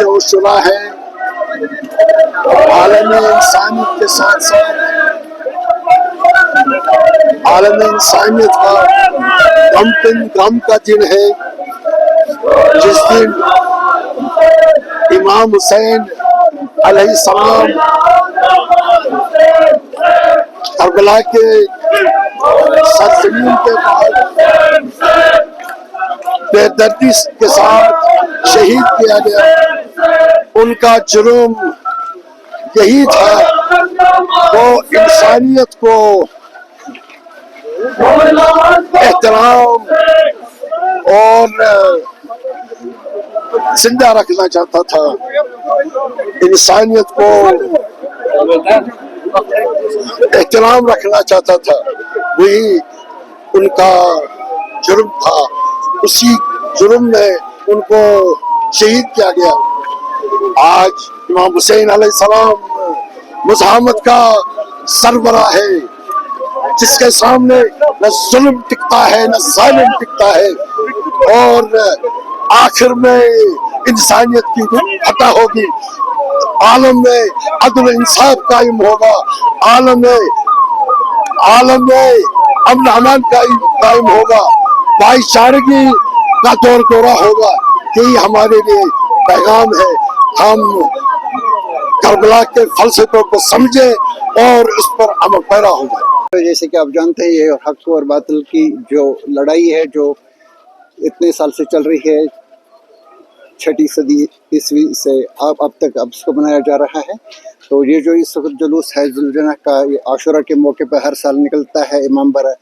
جو شرح ہے عالم انسانیت کے ساتھ ساتھ عالم انسانیت کا غم کا دن ہے، جس دن امام حسین علیہ السلام کربلا کے سرزمین کے بعد بے دردی کے ساتھ شہید کیا گیا۔ ان کا جرم یہی تھا، وہ انسانیت کو احترام اور زندہ رکھنا چاہتا تھا، انسانیت کو احترام رکھنا چاہتا تھا، وہی ان کا جرم تھا۔ اسی جرم میں ان کو شہید کیا گیا۔ آج امام حسین علیہ السلام مزاحمت کا سربراہ ہے، جس کے سامنے نہ ظلم ٹکتا ہے نہ ظالم ٹکتا ہے، اور آخر میں انسانیت کی فتح ہوگی، عالم میں عدل انصاف قائم ہوگا، عالم میں امن امان قائم ہوگا، بھائی چارگی کا دور دورہ ہوگا۔ یہی ہمارے لیے پیغام ہے، ہم کربلا کے فلسفے کو سمجھیں اور اس پر عمل پیرا ہو جائے۔ جیسے کہ آپ جانتے ہیں، یہ حق اور باطل کی جو لڑائی ہے، جو اتنے سال سے چل رہی ہے، 6 صدی عیسوی سے اب تک اس کو منایا جا رہا ہے۔ تو یہ جو اس وقت جلوس ہے ذوالجناح کا، یہ عاشورہ کے موقع پہ ہر سال نکلتا ہے امام باڑہ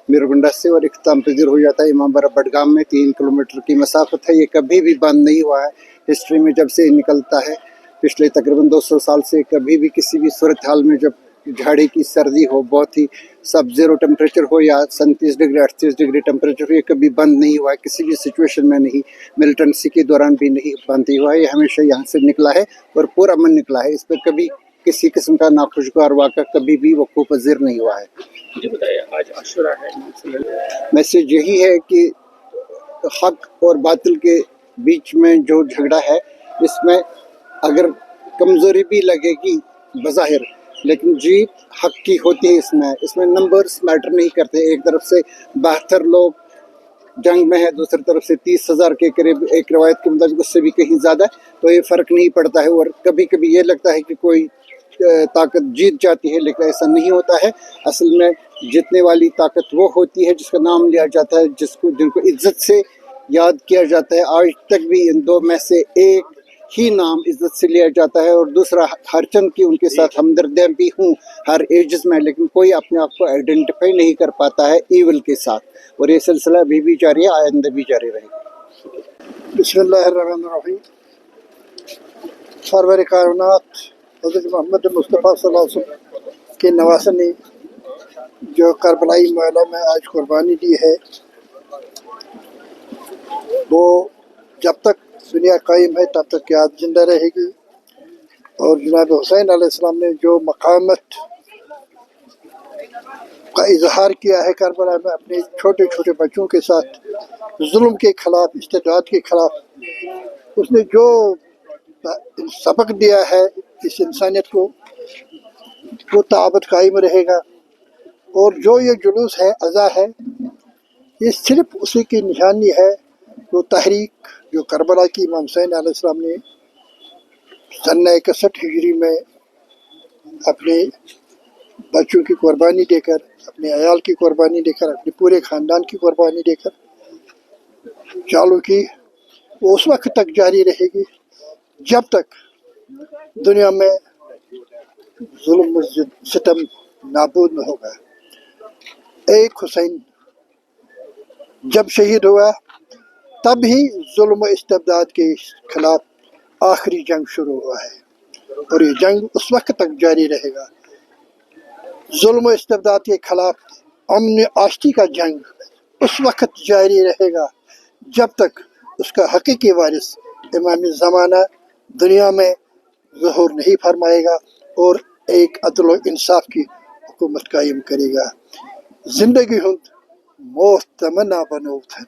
میرگنڈا سے، اور اختتام پذیر ہو جاتا ہے امام باڑہ بڈگام میں۔ 3 کلومیٹر کی مسافت ہے، یہ کبھی بھی بند نہیں ہوا ہے ہسٹری میں جب سے نکلتا ہے۔ پچھلے تقریباً 200 سال سے کبھی بھی کسی بھی صورتحال میں، جب جھاڑی کی سردی ہو، بہت ہی سب زیرو ٹیمپریچر ہو یا 37 ڈگری 38 ڈگری ٹیمپریچر ہو، یہ کبھی بند نہیں ہوا ہے، کسی بھی سچویشن میں نہیں، ملٹنسی کے دوران بھی نہیں بند ہوا ہے۔ یہ ہمیشہ یہاں سے نکلا ہے اور پورا من نکلا ہے، اس پہ کبھی کسی قسم کا ناخوشگوار واقعہ کبھی بھی وقوع پذیر نہیں ہوا ہے۔ مجھے بتائیے، آج عاشورہ ہے، میسیج یہی ہے کہ حق اور باطل کے بیچ میں جو جھگڑا ہے اس میں اگر کمزوری بھی لگے گی بظاہر، لیکن جیت حق کی ہوتی ہے۔ اس میں نمبرز میٹر نہیں کرتے۔ ایک طرف سے 72 لوگ جنگ میں ہے، دوسری طرف سے 30,000 کے قریب ایک روایت کے مطابق اس سے بھی کہیں زیادہ، تو یہ فرق نہیں پڑتا ہے۔ اور کبھی کبھی یہ لگتا ہے کہ کوئی طاقت جیت جاتی ہے، لیکن ایسا نہیں ہوتا ہے۔ اصل میں جیتنے والی طاقت وہ ہوتی ہے جس کا نام لیا جاتا ہے، جن کو عزت سے یاد کیا جاتا ہے۔ آج تک بھی ان دو میں سے ایک ہی نام عزت سے لیا جاتا ہے، اور دوسرا ہر چند کی ان کے ساتھ ہمدردیاں بھی ہوں ہر ایجز میں، لیکن کوئی اپنے آپ کو آئیڈینٹیفائی نہیں کر پاتا ہے ایول کے ساتھ، اور یہ سلسلہ ابھی بھی جاری ہے، آئندہ بھی جاری رہے گا۔ بسم اللہ الرحمن الرحیم۔ سرور کائنات حضرت محمد مصطفیٰ صلی اللہ علیہ وسلم کے نواسہ نے جو کربلائی معاملہ میں آج قربانی دی ہے، وہ جب تک دنیا قائم ہے تب تک یاد زندہ رہے گی۔ اور جناب حسین علیہ السلام نے جو مقامت کا اظہار کیا ہے کربلا میں اپنے چھوٹے چھوٹے بچوں کے ساتھ، ظلم کے خلاف، استبداد کے خلاف، اس نے جو سبق دیا ہے اس انسانیت کو، وہ تعابت قائم رہے گا۔ اور جو یہ جلوس ہے، عزا ہے، یہ صرف اسی کی نشانی ہے، وہ تحریک جو کربلا کی امام حسین علیہ السلام نے سنہ 61 ہجری میں اپنے بچوں کی قربانی دے کر، اپنے عیال کی قربانی دے کر، اپنے پورے خاندان کی قربانی دے کر چالو کی، وہ اس وقت تک جاری رہے گی جب تک دنیا میں ظلم و ستم نابود نہ ہوگا۔ ایک حسین جب شہید ہوا تب ہی ظلم و استبداد کے خلاف آخری جنگ شروع ہوا ہے، اور یہ جنگ اس وقت تک جاری رہے گا۔ ظلم و استبداد کے خلاف امن آشتی کا جنگ اس وقت جاری رہے گا جب تک اس کا حقیقی وارث امام زمانہ دنیا میں ظہور نہیں فرمائے گا اور ایک عدل و انصاف کی حکومت قائم کرے گا۔ زندگی ہند موت تمنا بنوتن،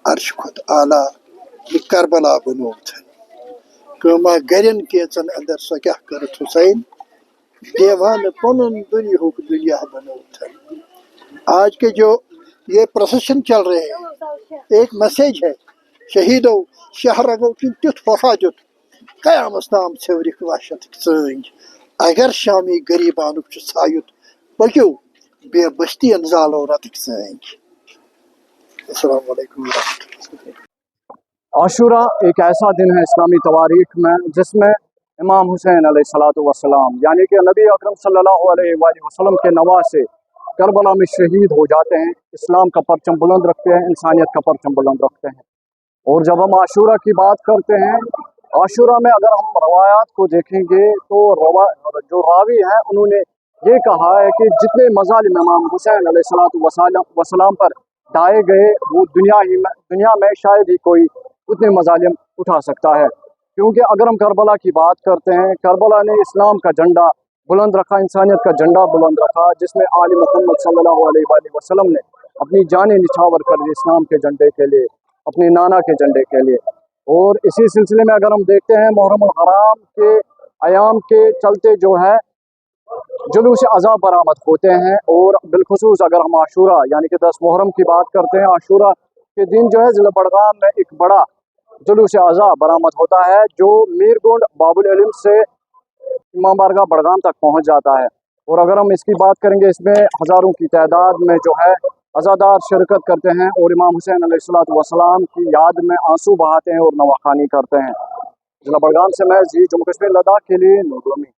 عرش خود اعلیٰ یہ کربلا بنوتن، کما گرن کیچن اندر سو کیا کرت حسین، دیوان پنن دنیا بنوتن۔ آج کے جو یہ پروسیشن چل رہے ہیں، ایک میسیج ہے، شہیدو شہرگو کن تیت وفا دیت، قیامس تام ژھیورک وحشت سنج، اگر شامی غریبانک چھ ژھایت، پکیو بے بستین زالو رتک سنج۔ السلام علیکم ورحمۃ اللہ۔ عاشورہ ایک ایسا دن ہے اسلامی تواریخ میں جس میں امام حسین علیہ السلام یعنی کہ نبی اکرم صلی اللہ علیہ وآلہ وسلم کے نواسے کربلا میں شہید ہو جاتے ہیں، اسلام کا پرچم بلند رکھتے ہیں، انسانیت کا پرچم بلند رکھتے ہیں۔ اور جب ہم عاشورہ کی بات کرتے ہیں، عاشورہ میں اگر ہم روایات کو دیکھیں گے تو جو راوی ہیں انہوں نے یہ کہا ہے کہ جتنے مظالم امام حسین علیہ السلام پر ڈھائے گئے وہ دنیا میں شاید ہی کوئی اتنے مظالم اٹھا سکتا ہے، کیونکہ اگر ہم کربلا کی بات کرتے ہیں، کربلا نے اسلام کا جھنڈا بلند رکھا، انسانیت کا جھنڈا بلند رکھا، جس میں آل محمد صلی اللہ علیہ وآلہ وسلم نے اپنی جانیں نچھاور کر دی اسلام کے جھنڈے کے لیے، اپنی نانا کے جھنڈے کے لیے۔ اور اسی سلسلے میں اگر ہم دیکھتے ہیں محرم الحرام کے ایام کے چلتے جو ہے جلوس عزا برآمد ہوتے ہیں، اور بالخصوص اگر ہم عاشورہ یعنی کہ 10 محرم کی بات کرتے ہیں، عاشورہ کے دن جو ہے ضلع بڑگام میں ایک بڑا جلوس عزا برآمد ہوتا ہے جو میر گنڈ باب العلم سے امام بارگاہ بڑگام تک پہنچ جاتا ہے۔ اور اگر ہم اس کی بات کریں گے، اس میں ہزاروں کی تعداد میں جو ہے عزادار شرکت کرتے ہیں اور امام حسین علیہ السلام کی یاد میں آنسو بہاتے ہیں اور نواخوانی کرتے ہیں۔ ضلع بڑگام سے میں جموں کشمیر لداخ کے لیے نور امی۔